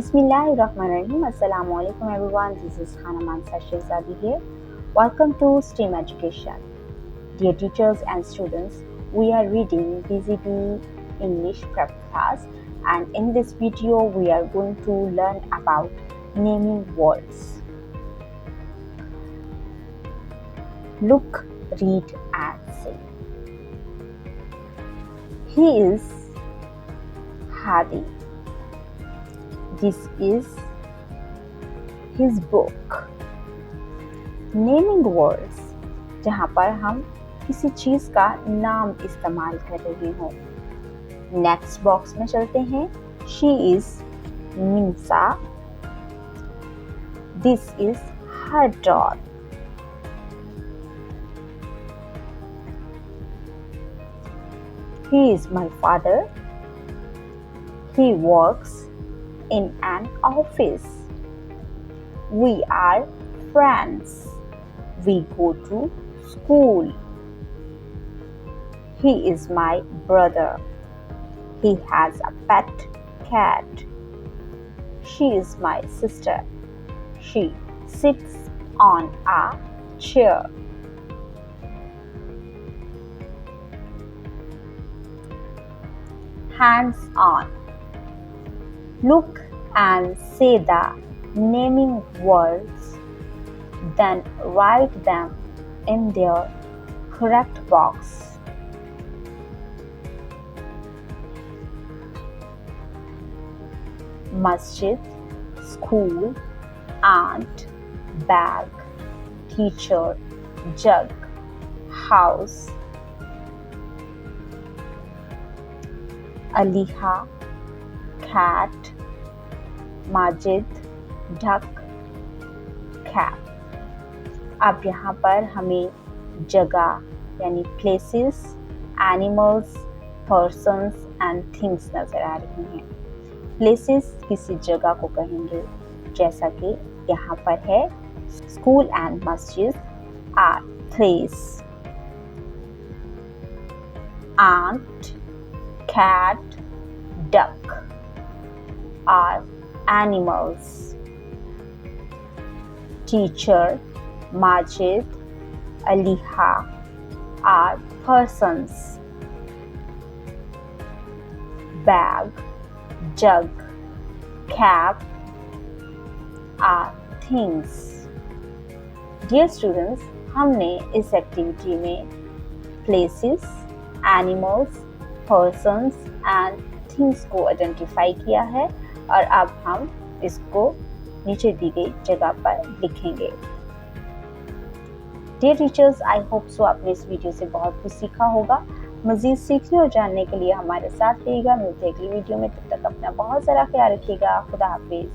Bismillahirrahmanirrahim. Assalamu alaikum everyone. This is Hana Mansa Shehzadi here. Welcome to STEAM Education. Dear teachers and students, we are reading BZB English Prep class, and in this video we are going to learn about naming words. Look, read and say. He is Hadi. This is his book. Naming words, जहाँ पर हम किसी चीज का नाम इस्तेमाल कर रहे हो. नेक्स्ट बॉक्स में चलते हैं. She is Minsa. This is her doll. He is my father. He works in an office. We are friends. We go to school. He is my brother. He has a pet cat. She is my sister. She sits on a chair. Hands on. Look and say the naming words, then write them in their correct box. Masjid, school, aunt, bag, teacher, jug, house. Aliha, cat, Majid, ढक, cap. अब यहाँ पर हमें जगह यानी places, animals, persons and things नज़र आ रही हैं. प्लेसेस किसी जगह को कहेंगे, जैसा कि यहाँ पर है. School and masjid are place. Ant, cat, duck are animals. Teacher, Majid, Aliha are persons. Bag, jug, cap are things. Dear students, हमने इस एक्टिविटी में places, animals, persons and things को आइडेंटिफाई किया है और अब हम इसको नीचे दी गई जगह पर लिखेंगे. Dear teachers, I hope so आपने इस वीडियो से बहुत कुछ सीखा होगा. मज़ीद सीखने और जानने के लिए हमारे साथ रहिएगा. मिलते हैं अगली वीडियो में. तब तक अपना बहुत सारा ख्याल रखिएगा. खुदा हाफिज़.